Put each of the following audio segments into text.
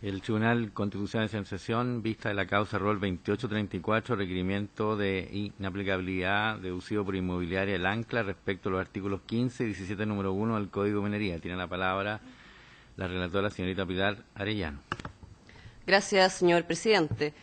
El Tribunal Constitucional de Sesión, vista de la causa rol 2834, requerimiento de inaplicabilidad deducido por inmobiliaria El Ancla respecto a los artículos 15 y 17, número 1 del Código de Minería. Tiene la palabra la relatora, señorita Pilar Arellano. Gracias, señor presidente.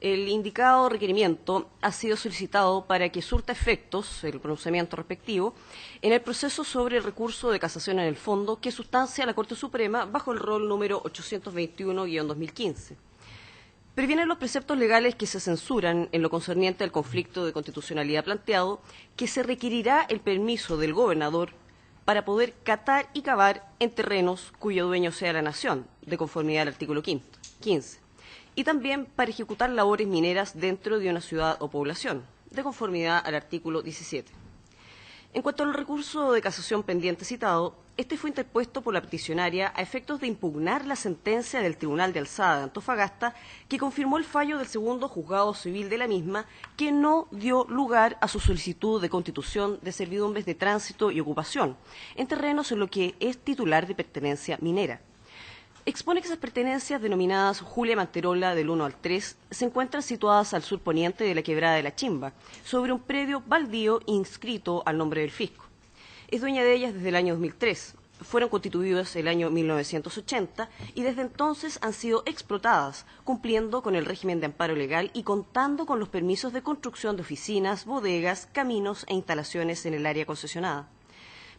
El indicado requerimiento ha sido solicitado para que surta efectos, el pronunciamiento respectivo, en el proceso sobre el recurso de casación en el fondo que sustancia la Corte Suprema bajo el rol número 821-2015. Previenen los preceptos legales que se censuran en lo concerniente al conflicto de constitucionalidad planteado, que se requerirá el permiso del gobernador para poder catar y cavar en terrenos cuyo dueño sea la nación, de conformidad al artículo 15. Y también para ejecutar labores mineras dentro de una ciudad o población, de conformidad al artículo 17. En cuanto al recurso de casación pendiente citado, este fue interpuesto por la peticionaria a efectos de impugnar la sentencia del Tribunal de Alzada de Antofagasta, que confirmó el fallo del segundo juzgado civil de la misma, que no dio lugar a su solicitud de constitución de servidumbres de tránsito y ocupación en terrenos en lo que es titular de pertenencia minera. Expone que esas pertenencias, denominadas Julia Manterola del 1 al 3, se encuentran situadas al surponiente de la Quebrada de la Chimba, sobre un predio baldío inscrito al nombre del fisco. Es dueña de ellas desde el año 2003. Fueron constituidas el año 1980 y desde entonces han sido explotadas, cumpliendo con el régimen de amparo legal y contando con los permisos de construcción de oficinas, bodegas, caminos e instalaciones en el área concesionada.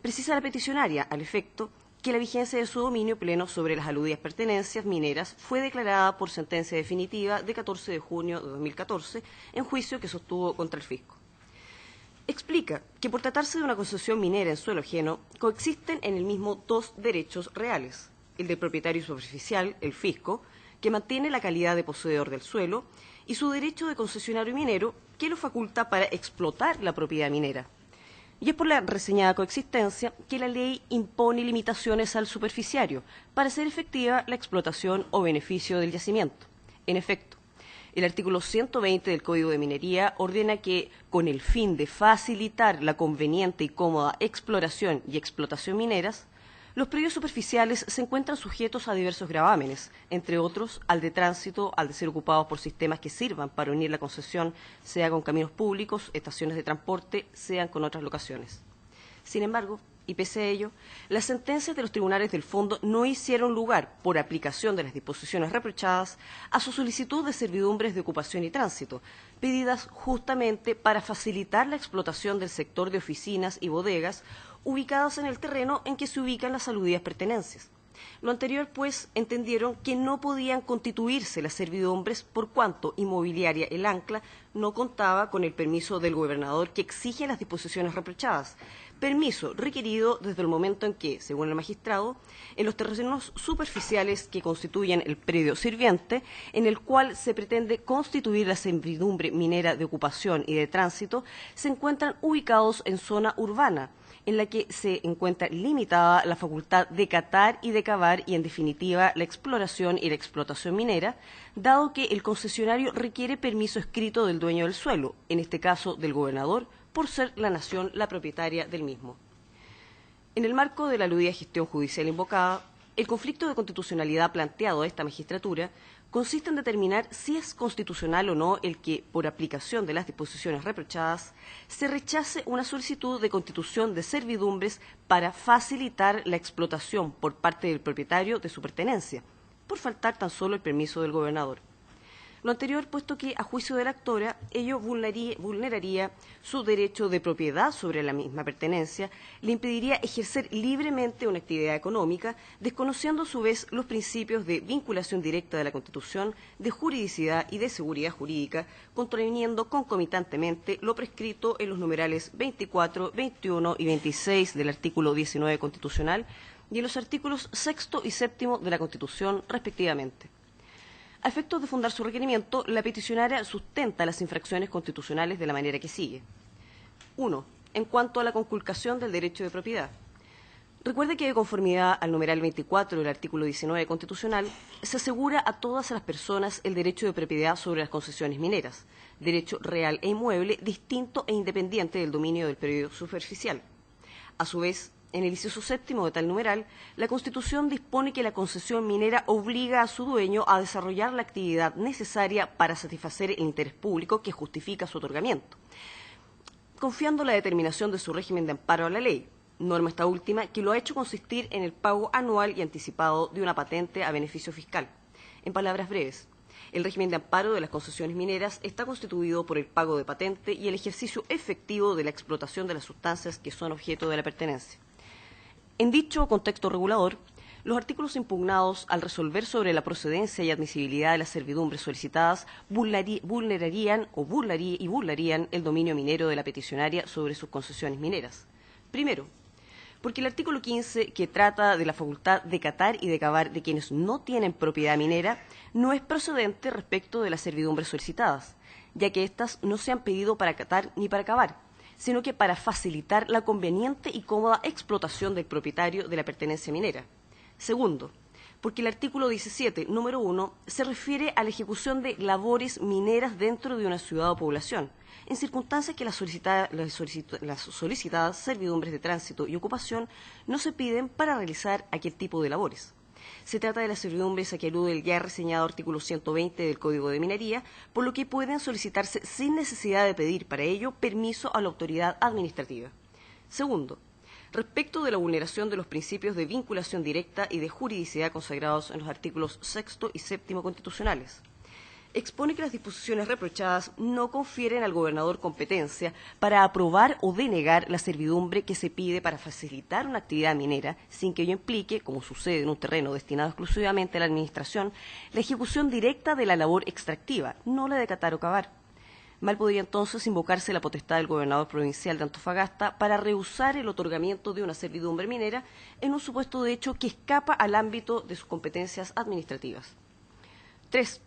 Precisa la peticionaria, al efecto, que la vigencia de su dominio pleno sobre las aludidas pertenencias mineras fue declarada por sentencia definitiva de 14 de junio de 2014 en juicio que sostuvo contra el fisco. Explica que por tratarse de una concesión minera en suelo ajeno, coexisten en el mismo dos derechos reales: el del propietario superficial, el fisco, que mantiene la calidad de poseedor del suelo, y su derecho de concesionario minero, que lo faculta para explotar la propiedad minera. Y es por la reseñada coexistencia que la ley impone limitaciones al superficiario para hacer efectiva la explotación o beneficio del yacimiento. En efecto, el artículo 120 del Código de Minería ordena que, con el fin de facilitar la conveniente y cómoda exploración y explotación mineras, los predios superficiales se encuentran sujetos a diversos gravámenes, entre otros al de tránsito, al de ser ocupados por sistemas que sirvan para unir la concesión, sea con caminos públicos, estaciones de transporte, sean con otras locaciones. Sin embargo, y pese a ello, las sentencias de los tribunales del fondo no hicieron lugar, por aplicación de las disposiciones reprochadas, a su solicitud de servidumbres de ocupación y tránsito, pedidas justamente para facilitar la explotación del sector de oficinas y bodegas ubicadas en el terreno en que se ubican las aludidas pertenencias. Lo anterior, pues, entendieron que no podían constituirse las servidumbres por cuanto Inmobiliaria El Ancla no contaba con el permiso del gobernador que exigen las disposiciones reprochadas, permiso requerido desde el momento en que, según el magistrado, en los terrenos superficiales que constituyen el predio sirviente, en el cual se pretende constituir la servidumbre minera de ocupación y de tránsito, se encuentran ubicados en zona urbana, en la que se encuentra limitada la facultad de catar y de cavar y, en definitiva, la exploración y la explotación minera, dado que el concesionario requiere permiso escrito del dueño del suelo, en este caso del gobernador, por ser la nación la propietaria del mismo. En el marco de la aludida gestión judicial invocada, el conflicto de constitucionalidad planteado a esta magistratura consiste en determinar si es constitucional o no el que, por aplicación de las disposiciones reprochadas, se rechace una solicitud de constitución de servidumbres para facilitar la explotación por parte del propietario de su pertenencia, por faltar tan solo el permiso del gobernador. Lo anterior, puesto que, a juicio de la actora, ello vulneraría su derecho de propiedad sobre la misma pertenencia, le impediría ejercer libremente una actividad económica, desconociendo a su vez los principios de vinculación directa de la Constitución, de juridicidad y de seguridad jurídica, contraviniendo concomitantemente lo prescrito en los numerales 24, 21 y 26 del artículo 19 constitucional y en los artículos 6 y 7 de la Constitución, respectivamente. A efectos de fundar su requerimiento, la peticionaria sustenta las infracciones constitucionales de la manera que sigue. 1. En cuanto a la conculcación del derecho de propiedad. Recuerde que, de conformidad al numeral 24 del artículo 19 constitucional, se asegura a todas las personas el derecho de propiedad sobre las concesiones mineras, derecho real e inmueble distinto e independiente del dominio del predio superficial. A su vez, En el inciso séptimo de tal numeral, la Constitución dispone que la concesión minera obliga a su dueño a desarrollar la actividad necesaria para satisfacer el interés público que justifica su otorgamiento, confiando la determinación de su régimen de amparo a la ley, norma esta última que lo ha hecho consistir en el pago anual y anticipado de una patente a beneficio fiscal. En palabras breves, el régimen de amparo de las concesiones mineras está constituido por el pago de patente y el ejercicio efectivo de la explotación de las sustancias que son objeto de la pertenencia. En dicho contexto regulador, los artículos impugnados, al resolver sobre la procedencia y admisibilidad de las servidumbres solicitadas, vulnerarían el dominio minero de la peticionaria sobre sus concesiones mineras. Primero, porque el artículo 15, que trata de la facultad de catar y de cavar de quienes no tienen propiedad minera, no es procedente respecto de las servidumbres solicitadas, ya que éstas no se han pedido para catar ni para cavar, sino que para facilitar la conveniente y cómoda explotación del propietario de la pertenencia minera. Segundo, porque el artículo 17, número 1, se refiere a la ejecución de labores mineras dentro de una ciudad o población, en circunstancias que las solicitadas servidumbres de tránsito y ocupación no se piden para realizar aquel tipo de labores. Se trata de las servidumbres a que alude el ya reseñado artículo 120 del Código de Minería, por lo que pueden solicitarse sin necesidad de pedir para ello permiso a la autoridad administrativa. Segundo, respecto de la vulneración de los principios de vinculación directa y de juridicidad consagrados en los artículos 6 y 7 constitucionales. Expone que las disposiciones reprochadas no confieren al gobernador competencia para aprobar o denegar la servidumbre que se pide para facilitar una actividad minera, sin que ello implique, como sucede en un terreno destinado exclusivamente a la administración, la ejecución directa de la labor extractiva, no la de catar o cavar. Mal podría entonces invocarse la potestad del gobernador provincial de Antofagasta para rehusar el otorgamiento de una servidumbre minera en un supuesto de hecho que escapa al ámbito de sus competencias administrativas. 3.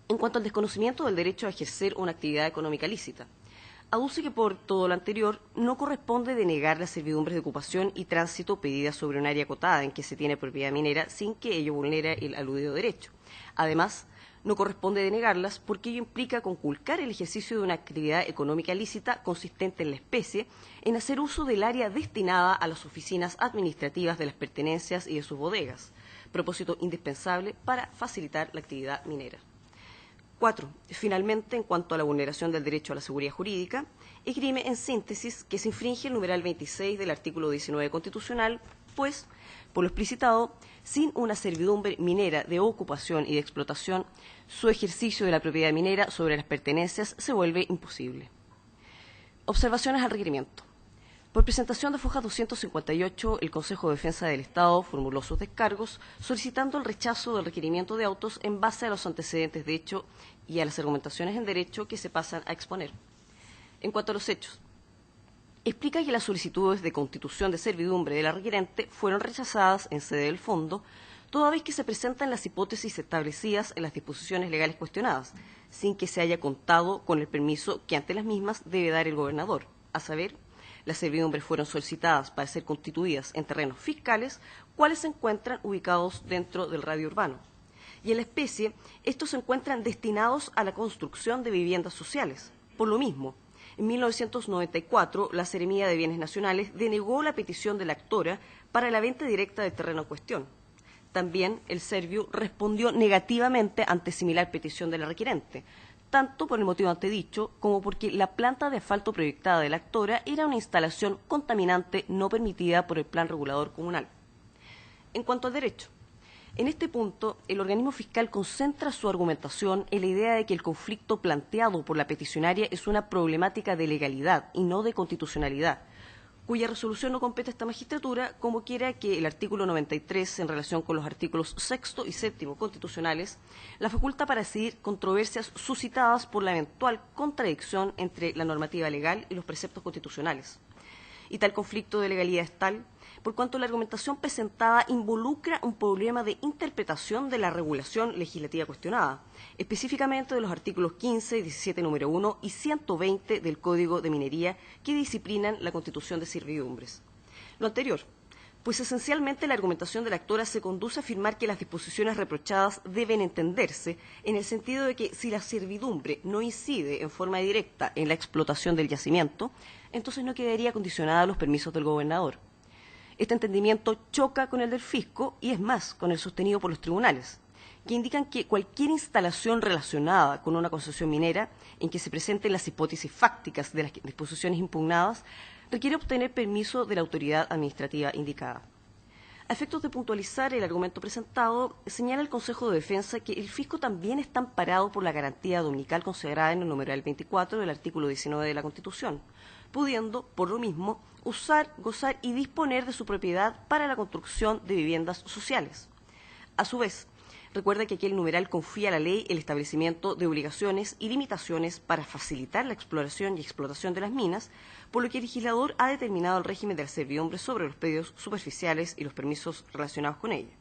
En cuanto al desconocimiento del derecho a ejercer una actividad económica lícita, aduce que por todo lo anterior no corresponde denegar las servidumbres de ocupación y tránsito pedidas sobre un área acotada en que se tiene propiedad minera sin que ello vulnere el aludido derecho. Además, no corresponde denegarlas porque ello implica conculcar el ejercicio de una actividad económica lícita consistente en la especie en hacer uso del área destinada a las oficinas administrativas de las pertenencias y de sus bodegas, propósito indispensable para facilitar la actividad minera. 4. Finalmente, en cuanto a la vulneración del derecho a la seguridad jurídica, esgrime en síntesis que se infringe el numeral 26 del artículo 19 constitucional, pues, por lo explicitado, sin una servidumbre minera de ocupación y de explotación, su ejercicio de la propiedad minera sobre las pertenencias se vuelve imposible. Observaciones al requerimiento. Por presentación de foja 258, el Consejo de Defensa del Estado formuló sus descargos solicitando el rechazo del requerimiento de autos en base a los antecedentes de hecho y a las argumentaciones en derecho que se pasan a exponer. En cuanto a los hechos, explica que las solicitudes de constitución de servidumbre de la requerente fueron rechazadas en sede del fondo, toda vez que se presentan las hipótesis establecidas en las disposiciones legales cuestionadas, sin que se haya contado con el permiso que ante las mismas debe dar el gobernador, a saber, las servidumbres fueron solicitadas para ser constituidas en terrenos fiscales, cuales se encuentran ubicados dentro del radio urbano. Y en la especie, estos se encuentran destinados a la construcción de viviendas sociales. Por lo mismo, en 1994, la Seremía de Bienes Nacionales denegó la petición de la actora para la venta directa del terreno en cuestión. También el Serviu respondió negativamente ante similar petición de la requerente, tanto por el motivo antedicho como porque la planta de asfalto proyectada de la actora era una instalación contaminante no permitida por el Plan Regulador Comunal. En cuanto al derecho, en este punto, el organismo fiscal concentra su argumentación en la idea de que el conflicto planteado por la peticionaria es una problemática de legalidad y no de constitucionalidad, cuya resolución no compete a esta magistratura, como quiera que el artículo 93, en relación con los artículos 6 y 7 constitucionales, la faculta para decidir controversias suscitadas por la eventual contradicción entre la normativa legal y los preceptos constitucionales. Y tal conflicto de legalidad es tal por cuanto la argumentación presentada involucra un problema de interpretación de la regulación legislativa cuestionada, específicamente de los artículos 15, 17 número 1 y 120 del Código de Minería que disciplinan la constitución de servidumbres. Lo anterior, pues esencialmente la argumentación de la actora se conduce a afirmar que las disposiciones reprochadas deben entenderse en el sentido de que si la servidumbre no incide en forma directa en la explotación del yacimiento, entonces no quedaría condicionada a los permisos del gobernador. Este entendimiento choca con el del fisco y es más, con el sostenido por los tribunales, que indican que cualquier instalación relacionada con una concesión minera en que se presenten las hipótesis fácticas de las disposiciones impugnadas requiere obtener permiso de la autoridad administrativa indicada. A efectos de puntualizar el argumento presentado, señala el Consejo de Defensa que el fisco también está amparado por la garantía dominical consagrada en el numeral 24 del artículo 19 de la Constitución, pudiendo, por lo mismo, usar, gozar y disponer de su propiedad para la construcción de viviendas sociales. A su vez, recuerda que aquí el numeral confía a la ley el establecimiento de obligaciones y limitaciones para facilitar la exploración y explotación de las minas, por lo que el legislador ha determinado el régimen de la servidumbre sobre los predios superficiales y los permisos relacionados con ella.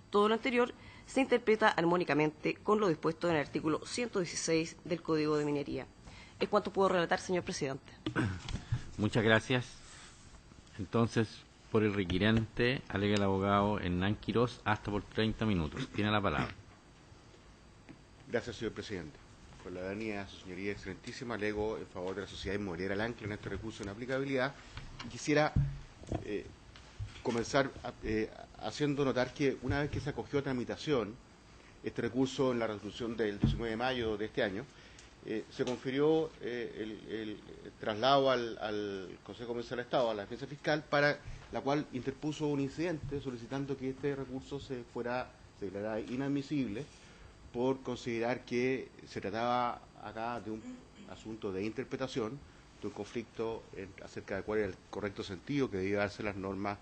Todo lo anterior se interpreta armónicamente con lo dispuesto en el artículo 116 del Código de Minería. Es cuanto puedo relatar, señor presidente. Muchas gracias. Entonces, por el requirente, alega el abogado Hernán Quirós, hasta por 30 minutos. Tiene la palabra. Gracias, señor presidente. Por la venia, su señoría excelentísima, alego en favor de la Sociedad Inmobiliaria El Ancla en este recurso en aplicabilidad. Y quisiera comenzar haciendo notar que una vez que se acogió a tramitación este recurso en la resolución del 19 de mayo de este año, se confirió el traslado al Consejo Comercial del Estado, a la Defensa Fiscal, para la cual interpuso un incidente solicitando que este recurso se declarara inadmisible por considerar que se trataba acá de un asunto de interpretación, de un conflicto acerca de cuál era el correcto sentido que debía darse las normas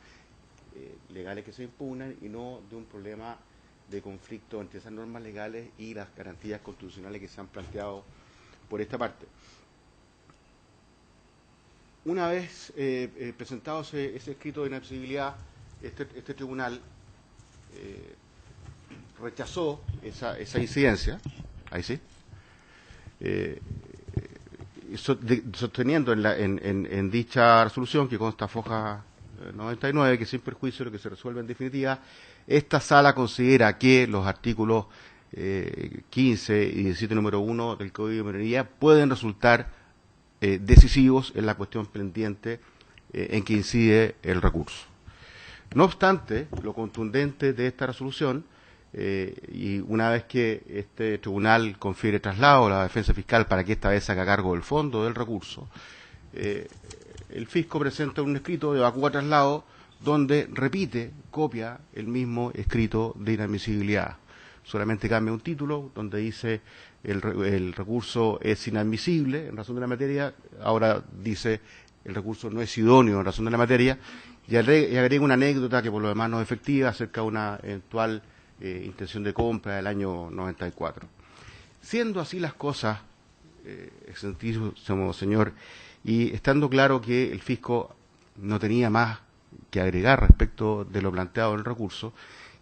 legales que se impugnan y no de un problema de conflicto entre esas normas legales y las garantías constitucionales que se han planteado por esta parte. Una vez presentado ese escrito de inadmisibilidad, este tribunal rechazó esa incidencia, ahí sí, sosteniendo en dicha resolución, que consta foja 99, que sin perjuicio de lo que se resuelve en definitiva, esta sala considera que los artículos 15 y 17 número 1 del Código de Minería pueden resultar decisivos en la cuestión pendiente en que incide el recurso. No obstante, lo contundente de esta resolución, y una vez que este tribunal confiere traslado a la defensa fiscal para que esta vez se haga cargo del fondo del recurso, el fisco presenta un escrito de evacúa traslado donde repite, copia el mismo escrito de inadmisibilidad. Solamente cambia un título donde dice el recurso es inadmisible en razón de la materia, ahora dice el recurso no es idóneo en razón de la materia, y agrega una anécdota que por lo demás no es efectiva acerca de una eventual intención de compra del año 94. Siendo así las cosas, excelentísimo señor, y estando claro que el fisco no tenía más que agregar respecto de lo planteado en el recurso,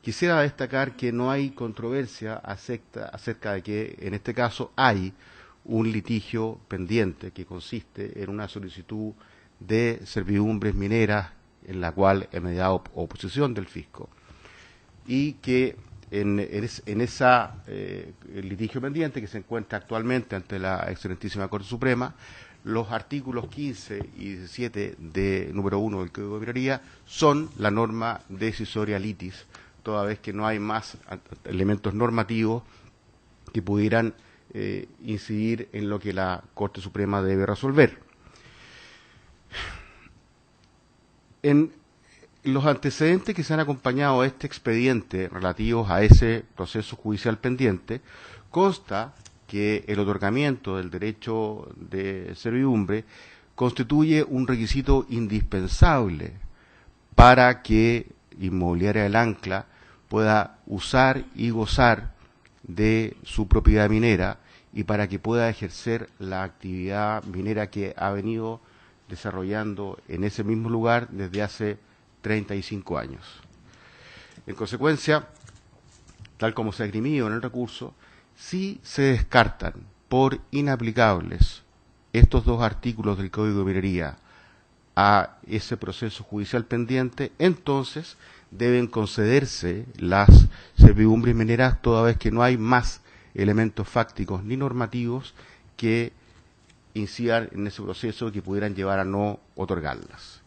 quisiera destacar que no hay controversia acerca de que en este caso hay un litigio pendiente que consiste en una solicitud de servidumbres mineras en la cual he mediado oposición del fisco, y que en esa litigio pendiente que se encuentra actualmente ante la excelentísima Corte Suprema, los artículos 15 y 17 de número 1 del Código de Minería son la norma decisoria litis, toda vez que no hay más elementos normativos que pudieran incidir en lo que la Corte Suprema debe resolver. En los antecedentes que se han acompañado a este expediente relativos a ese proceso judicial pendiente, consta que el otorgamiento del derecho de servidumbre constituye un requisito indispensable para que Inmobiliaria El Ancla pueda usar y gozar de su propiedad minera y para que pueda ejercer la actividad minera que ha venido desarrollando en ese mismo lugar desde hace 35 años. En consecuencia, tal como se ha esgrimido en el recurso, si se descartan por inaplicables estos dos artículos del Código de Minería a ese proceso judicial pendiente, entonces deben concederse las servidumbres mineras toda vez que no hay más elementos fácticos ni normativos que incidan en ese proceso que pudieran llevar a no otorgarlas.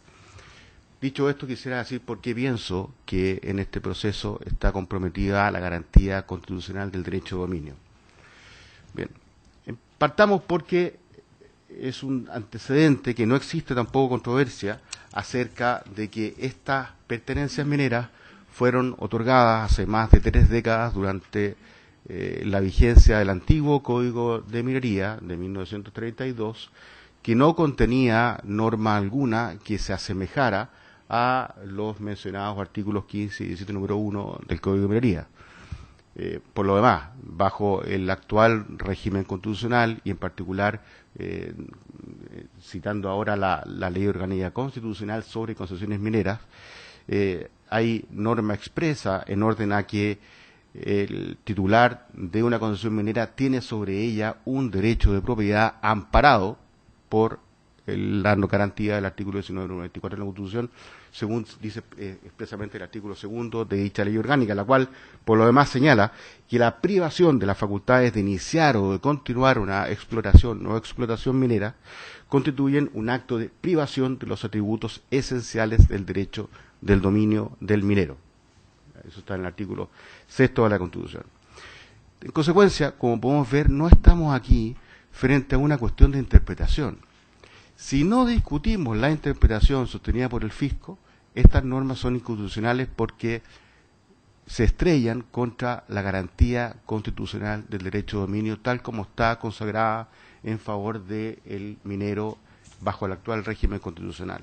Dicho esto, quisiera decir por qué pienso que en este proceso está comprometida la garantía constitucional del derecho de dominio. Bien, partamos porque es un antecedente que no existe tampoco controversia acerca de que estas pertenencias mineras fueron otorgadas hace más de 3 décadas durante la vigencia del antiguo Código de Minería de 1932, que no contenía norma alguna que se asemejara a los mencionados artículos 15 y 17 número 1 del Código de Minería. Por lo demás, bajo el actual régimen constitucional y en particular, citando ahora la Ley Orgánica Constitucional sobre concesiones mineras, hay norma expresa en orden a que el titular de una concesión minera tiene sobre ella un derecho de propiedad amparado por la garantía del artículo 1994 de la Constitución, según dice expresamente el artículo 2 de dicha ley orgánica, la cual, por lo demás, señala que la privación de las facultades de iniciar o de continuar una exploración o explotación minera constituyen un acto de privación de los atributos esenciales del derecho del dominio del minero. Eso está en el artículo 6 de la Constitución. En consecuencia, como podemos ver, no estamos aquí frente a una cuestión de interpretación. Si no discutimos la interpretación sostenida por el fisco, estas normas son inconstitucionales porque se estrellan contra la garantía constitucional del derecho de dominio, tal como está consagrada en favor del minero bajo el actual régimen constitucional.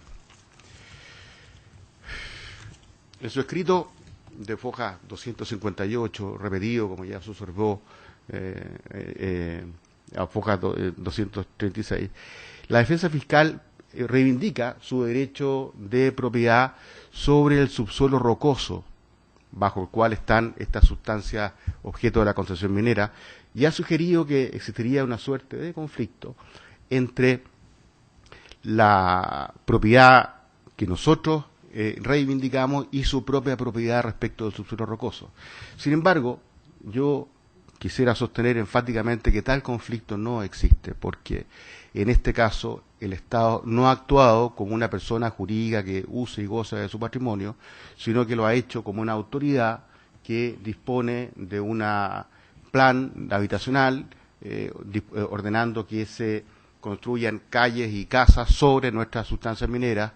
En su escrito de foja 258, repetido, como ya se observó, a foja 236, la defensa fiscal reivindica su derecho de propiedad sobre el subsuelo rocoso bajo el cual están estas sustancias objeto de la concesión minera, y ha sugerido que existiría una suerte de conflicto entre la propiedad que nosotros reivindicamos y su propia propiedad respecto del subsuelo rocoso. Sin embargo, yo quisiera sostener enfáticamente que tal conflicto no existe, porque en este caso el Estado no ha actuado como una persona jurídica que use y goza de su patrimonio, sino que lo ha hecho como una autoridad que dispone de un plan habitacional, ordenando que se construyan calles y casas sobre nuestras sustancias mineras,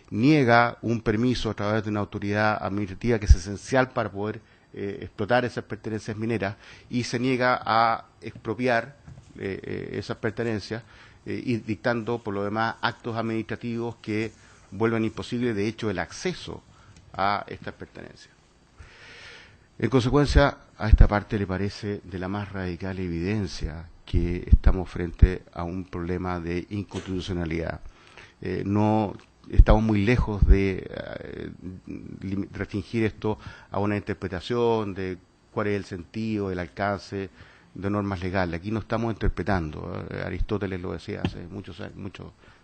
niega un permiso a través de una autoridad administrativa que es esencial para poder explotar esas pertenencias mineras, y se niega a expropiar esas pertenencias, y dictando por lo demás actos administrativos que vuelven imposible de hecho el acceso a estas pertenencias. En consecuencia, a esta parte le parece de la más radical evidencia que estamos frente a un problema de inconstitucionalidad. No estamos muy lejos de restringir esto a una interpretación de cuál es el sentido, el alcance de normas legales. Aquí no estamos interpretando. Aristóteles lo decía hace muchos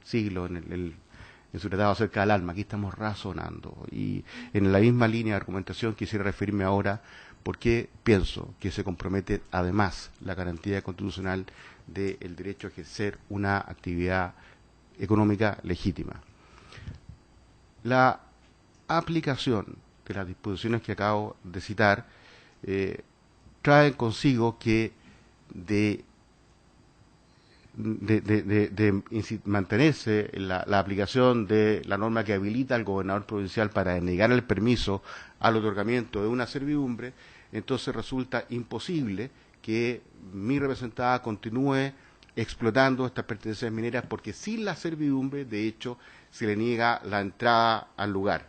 siglos en su tratado acerca del alma. Aquí estamos razonando. Y en la misma línea de argumentación quisiera referirme ahora porque pienso que se compromete además la garantía constitucional del derecho a ejercer una actividad económica legítima. La aplicación de las disposiciones que acabo de citar trae consigo que de mantenerse la aplicación de la norma que habilita al gobernador provincial para denegar el permiso al otorgamiento de una servidumbre, entonces resulta imposible que mi representada continúe explotando estas pertenencias mineras, porque sin la servidumbre, de hecho, se le niega la entrada al lugar.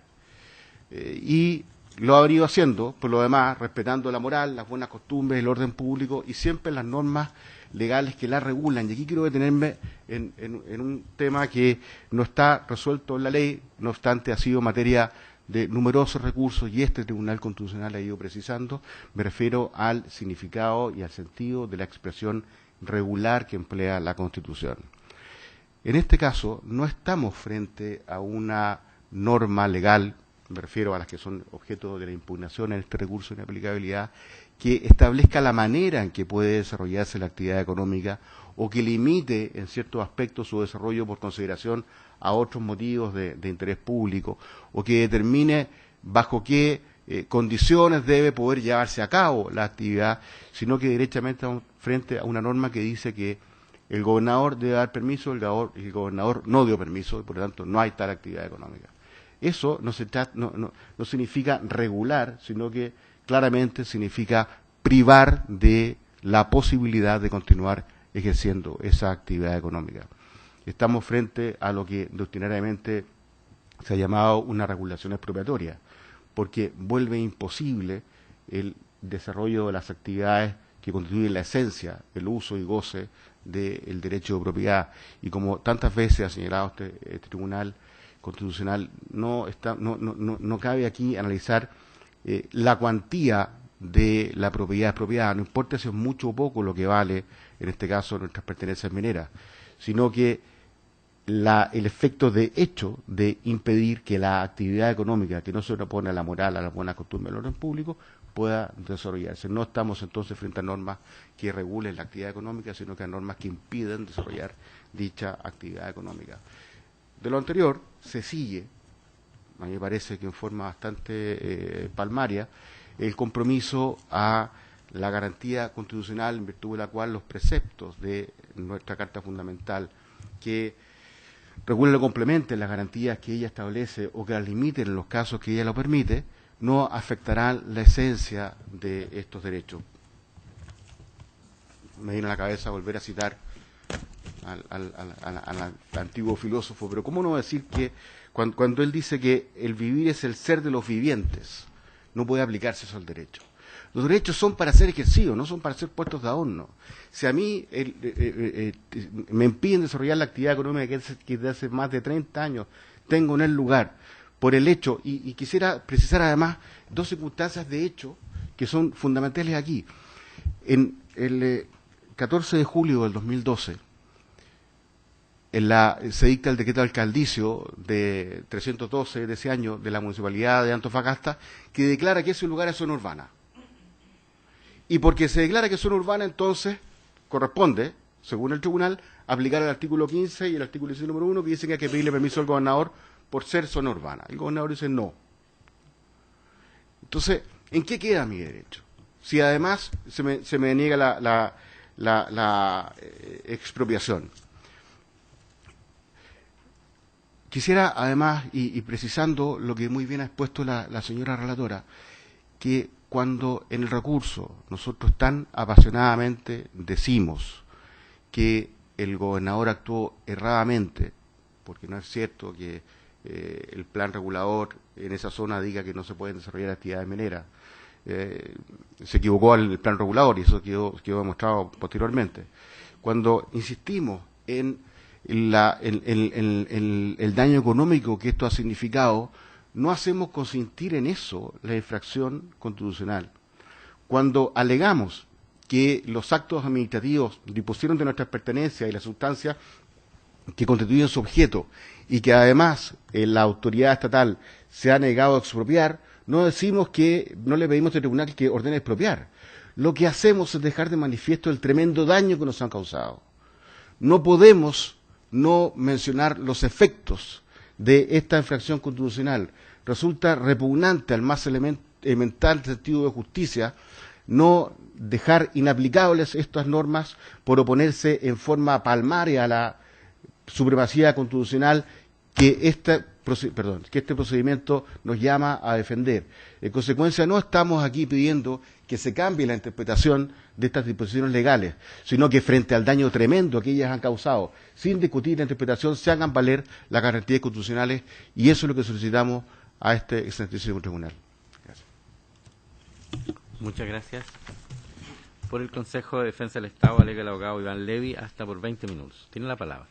Y lo ha venido haciendo, por lo demás, respetando la moral, las buenas costumbres, el orden público y siempre las normas legales que la regulan. Y aquí quiero detenerme en un tema que no está resuelto en la ley, no obstante ha sido materia de numerosos recursos y este Tribunal Constitucional ha ido precisando. Me refiero al significado y al sentido de la expresión regular que emplea la Constitución. En este caso, no estamos frente a una norma legal, me refiero a las que son objeto de la impugnación en este recurso de inaplicabilidad, que establezca la manera en que puede desarrollarse la actividad económica o que limite en ciertos aspectos su desarrollo por consideración a otros motivos de interés público, o que determine bajo qué condiciones debe poder llevarse a cabo la actividad, sino que derechamente estamos frente a una norma que dice que el gobernador debe dar permiso, el gobernador no dio permiso, y por lo tanto no hay tal actividad económica. Eso no significa regular, sino que claramente significa privar de la posibilidad de continuar ejerciendo esa actividad económica. Estamos frente a lo que doctrinariamente se ha llamado una regulación expropiatoria, porque vuelve imposible el desarrollo de las actividades que constituyen la esencia, el uso y goce del derecho de propiedad. Y como tantas veces ha señalado este Tribunal Constitucional, no cabe aquí analizar la cuantía de la propiedad expropiada, no importa si es mucho o poco lo que vale, en este caso, nuestras pertenencias mineras, sino que el efecto de hecho de impedir que la actividad económica, que no se opone a la moral, a la buena costumbre del orden público, pueda desarrollarse. No estamos entonces frente a normas que regulen la actividad económica, sino que a normas que impiden desarrollar dicha actividad económica. De lo anterior, se sigue, a mí me parece que en forma bastante palmaria, el compromiso a la garantía constitucional en virtud de la cual los preceptos de nuestra Carta Fundamental que regulen o complementen las garantías que ella establece o que las limiten en los casos que ella lo permite, no afectarán la esencia de estos derechos. Me viene a la cabeza volver a citar al antiguo filósofo, pero ¿cómo no decir que cuando él dice que el vivir es el ser de los vivientes, no puede aplicarse eso al derecho? Los derechos son para ser ejercidos, no son para ser puestos de adorno. Si a mí me impiden desarrollar la actividad económica que desde hace más de 30 años tengo en el lugar, por el hecho, y quisiera precisar además dos circunstancias de hecho que son fundamentales aquí. En el 14 de julio del 2012, se dicta el decreto alcaldicio de 312 de ese año de la Municipalidad de Antofagasta, que declara que ese lugar es zona urbana. Y porque se declara que es zona urbana, entonces corresponde, según el tribunal, aplicar el artículo 15 y el artículo 16 número 1, que dicen que hay que pedirle permiso al gobernador por ser zona urbana. El gobernador dice no. Entonces, ¿en qué queda mi derecho? Si además se me niega la expropiación. Quisiera además, y precisando lo que muy bien ha expuesto la señora relatora, que cuando en el recurso nosotros tan apasionadamente decimos que el gobernador actuó erradamente, porque no es cierto que el plan regulador en esa zona diga que no se pueden desarrollar actividades mineras, se equivocó el plan regulador y eso quedó demostrado posteriormente. Cuando insistimos en el daño económico que esto ha significado, no hacemos consentir en eso la infracción constitucional. Cuando alegamos que los actos administrativos dispusieron de nuestras pertenencias y las sustancias que constituyen su objeto y que además la autoridad estatal se ha negado a expropiar, no decimos que no le pedimos al tribunal que ordene expropiar. Lo que hacemos es dejar de manifiesto el tremendo daño que nos han causado. No podemos no mencionar los efectos de esta infracción constitucional. Resulta repugnante al más elemental sentido de justicia no dejar inaplicables estas normas por oponerse en forma palmaria a la supremacía constitucional que este procedimiento nos llama a defender. En consecuencia, no estamos aquí pidiendo que se cambie la interpretación de estas disposiciones legales, sino que frente al daño tremendo que ellas han causado, sin discutir la interpretación, se hagan valer las garantías constitucionales, y eso es lo que solicitamos a este excelentísimo tribunal. Gracias. Muchas gracias. Por el Consejo de Defensa del Estado, alega el abogado Iván Levy, hasta por 20 minutos. Tiene la palabra.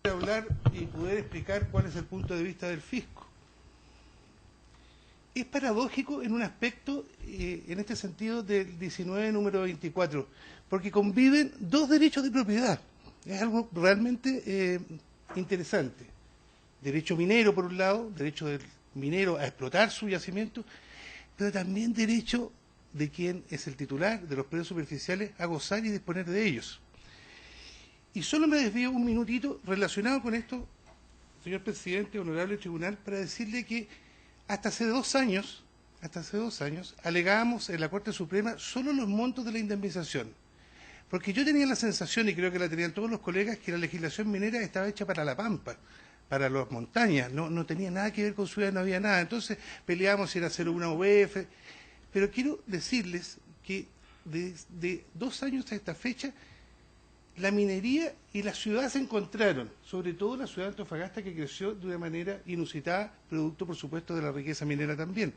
Hablar y poder explicar cuál es el punto de vista del fisco. es paradójico en un aspecto, en este sentido, del 19 número 24, porque conviven dos derechos de propiedad. Es algo realmente interesante. Derecho minero, por un lado, derecho del minero a explotar su yacimiento, pero también derecho de quien es el titular de los predios superficiales a gozar y disponer de ellos. Y solo me desvío un minutito relacionado con esto, señor presidente, honorable tribunal, para decirle que hasta hace 2 años, alegábamos en la Corte Suprema solo los montos de la indemnización. Porque yo tenía la sensación, y creo que la tenían todos los colegas, que la legislación minera estaba hecha para la pampa, para las montañas, no tenía nada que ver con ciudades, no había nada. Entonces peleábamos si era 01 UF, pero quiero decirles que de 2 años a esta fecha, la minería y la ciudad se encontraron, sobre todo la ciudad de Antofagasta, que creció de una manera inusitada, producto, por supuesto, de la riqueza minera también.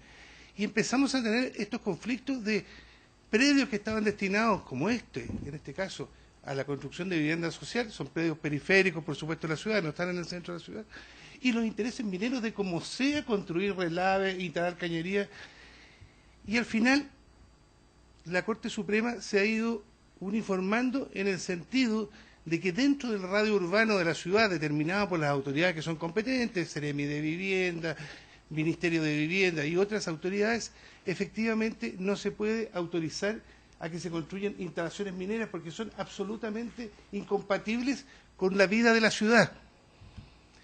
Y empezamos a tener estos conflictos de predios que estaban destinados, como en este caso, a la construcción de vivienda social, son predios periféricos, por supuesto, de la ciudad, no están en el centro de la ciudad, y los intereses mineros de cómo sea construir relaves, instalar cañerías. Y al final, la Corte Suprema se ha ido uniformando en el sentido de que dentro del radio urbano de la ciudad, determinado por las autoridades que son competentes, Seremi de Vivienda, Ministerio de Vivienda y otras autoridades, efectivamente no se puede autorizar a que se construyan instalaciones mineras porque son absolutamente incompatibles con la vida de la ciudad.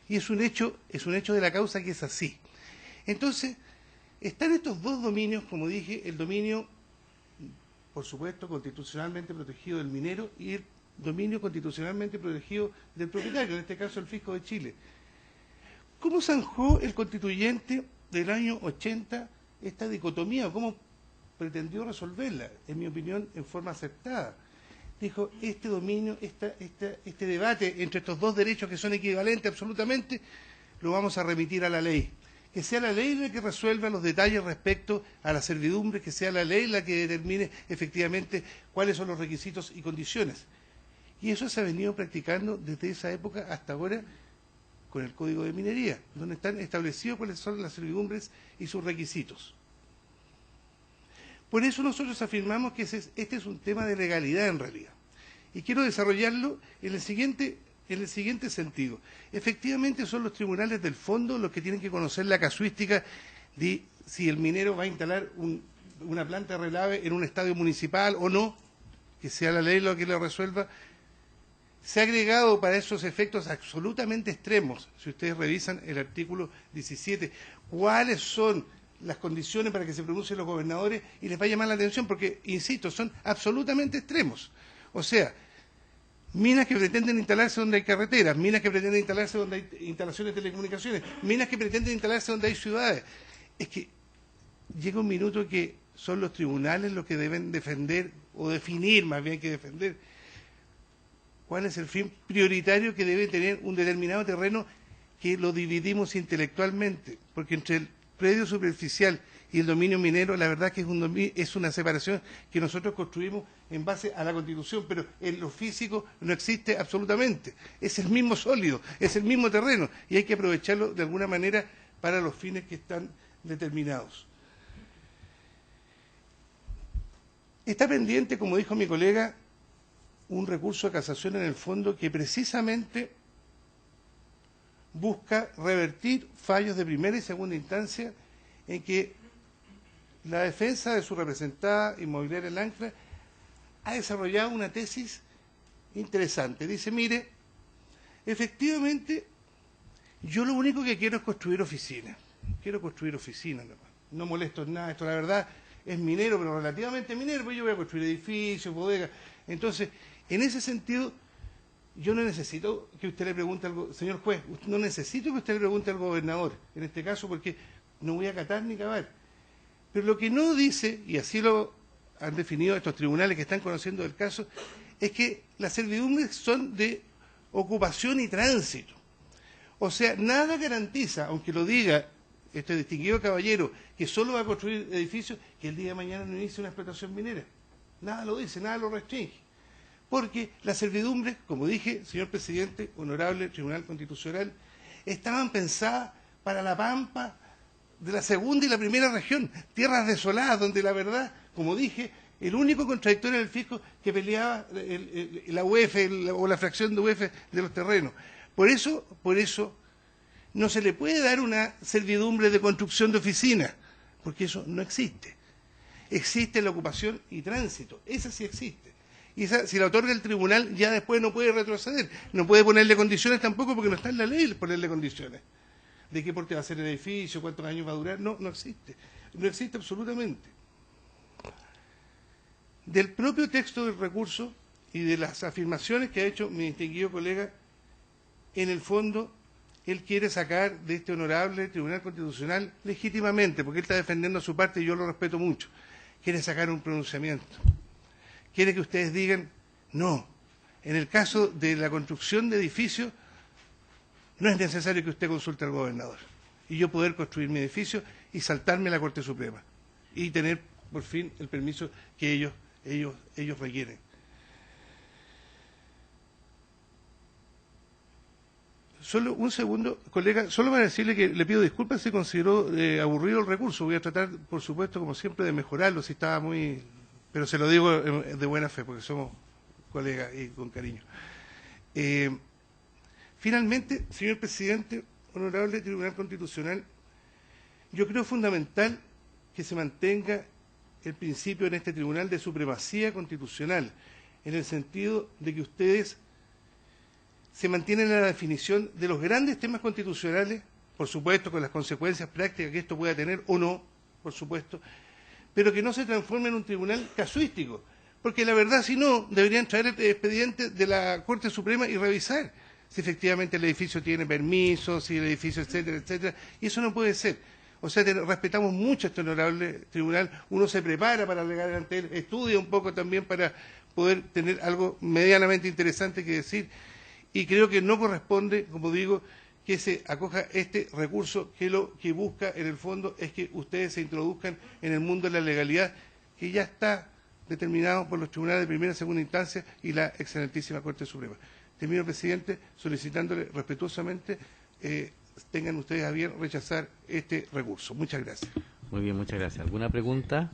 Y es un hecho de la causa que es así. Entonces, están estos dos dominios, como dije, el dominio, por supuesto, constitucionalmente protegido del minero y el dominio constitucionalmente protegido del propietario, en este caso el Fisco de Chile. ¿Cómo zanjó el constituyente del año 80 esta dicotomía? ¿Cómo pretendió resolverla? En mi opinión, en forma aceptada. Dijo, este dominio, este debate entre estos dos derechos que son equivalentes absolutamente, lo vamos a remitir a la ley. Que sea la ley la que resuelva los detalles respecto a la servidumbre, que sea la ley la que determine efectivamente cuáles son los requisitos y condiciones. Y eso se ha venido practicando desde esa época hasta ahora con el Código de Minería, donde están establecidos cuáles son las servidumbres y sus requisitos. Por eso nosotros afirmamos que este es un tema de legalidad en realidad. Y quiero desarrollarlo en el siguiente sentido. Efectivamente son los tribunales del fondo los que tienen que conocer la casuística de si el minero va a instalar una planta de relave en un estadio municipal o no, que sea la ley lo que lo resuelva. Se ha agregado para esos efectos absolutamente extremos, si ustedes revisan el artículo 17, cuáles son las condiciones para que se pronuncien los gobernadores, y les va a llamar la atención porque, insisto, son absolutamente extremos. O sea, minas que pretenden instalarse donde hay carreteras, minas que pretenden instalarse donde hay instalaciones de telecomunicaciones, minas que pretenden instalarse donde hay ciudades. Es que llega un minuto que son los tribunales los que deben defender, o definir más bien que defender, cuál es el fin prioritario que debe tener un determinado terreno, que lo dividimos intelectualmente, porque entre el predio superficial y el dominio minero, la verdad que es una separación que nosotros construimos en base a la Constitución, pero en lo físico no existe absolutamente. Es el mismo sólido, es el mismo terreno, y hay que aprovecharlo de alguna manera para los fines que están determinados. Está pendiente, como dijo mi colega, un recurso de casación en el fondo que precisamente busca revertir fallos de primera y segunda instancia en que la defensa de su representada inmobiliaria El Ancla ha desarrollado una tesis interesante. Dice, mire, efectivamente, yo lo único que quiero es construir oficinas. Quiero construir oficinas, no molesto en nada. Esto, la verdad, es minero, pero relativamente minero, pues yo voy a construir edificios, bodegas. Entonces, en ese sentido, yo no necesito que usted le pregunte algo, señor juez, no necesito que usted le pregunte al gobernador, en este caso, porque no voy a catar ni cavar. Pero lo que no dice, y así lo han definido estos tribunales que están conociendo el caso, es que las servidumbres son de ocupación y tránsito. O sea, nada garantiza, aunque lo diga este distinguido caballero, que solo va a construir edificios, que el día de mañana no inicie una explotación minera. Nada lo dice, nada lo restringe. Porque las servidumbres, como dije, señor presidente, honorable Tribunal Constitucional, estaban pensadas para la pampa de la segunda y la primera región, tierras desoladas, donde la verdad, como dije, el único contradictor era el fisco que peleaba la UEF o la fracción de UEF de los terrenos. Por eso, no se le puede dar una servidumbre de construcción de oficinas, porque eso no existe. Existe la ocupación y tránsito, esa sí existe. Y esa, si la otorga el tribunal, ya después no puede retroceder, no puede ponerle condiciones tampoco, porque no está en la ley ponerle condiciones. ¿De qué porte va a ser el edificio? ¿Cuántos años va a durar? No existe. No existe absolutamente. Del propio texto del recurso y de las afirmaciones que ha hecho mi distinguido colega, en el fondo, él quiere sacar de este honorable Tribunal Constitucional legítimamente, porque él está defendiendo su parte y yo lo respeto mucho, quiere sacar un pronunciamiento. Quiere que ustedes digan, no, en el caso de la construcción de edificios, no es necesario que usted consulte al gobernador. Y yo poder construir mi edificio y saltarme a la Corte Suprema. Y tener, por fin, el permiso que ellos requieren. Solo un segundo, colega, solo para decirle que le pido disculpas si consideró aburrido el recurso. Voy a tratar, por supuesto, como siempre, de mejorarlo, si estaba muy... Pero se lo digo de buena fe, porque somos colegas y con cariño. Finalmente, señor presidente, honorable Tribunal Constitucional, yo creo fundamental que se mantenga el principio en este tribunal de supremacía constitucional, en el sentido de que ustedes se mantienen en la definición de los grandes temas constitucionales, por supuesto con las consecuencias prácticas que esto pueda tener o no, por supuesto, pero que no se transforme en un tribunal casuístico, porque la verdad, si no, deberían traer el expediente de la Corte Suprema y revisar si efectivamente el edificio tiene permisos, si el edificio, etcétera, etcétera, y eso no puede ser. O sea, respetamos mucho este honorable tribunal, uno se prepara para alegar ante él, estudia un poco también para poder tener algo medianamente interesante que decir, y creo que no corresponde, como digo, que se acoja este recurso, que lo que busca en el fondo es que ustedes se introduzcan en el mundo de la legalidad, que ya está determinado por los tribunales de primera y segunda instancia y la excelentísima Corte Suprema. Termino, presidente, solicitándole respetuosamente tengan ustedes a bien rechazar este recurso. Muchas gracias. Muy bien, muchas gracias. ¿Alguna pregunta?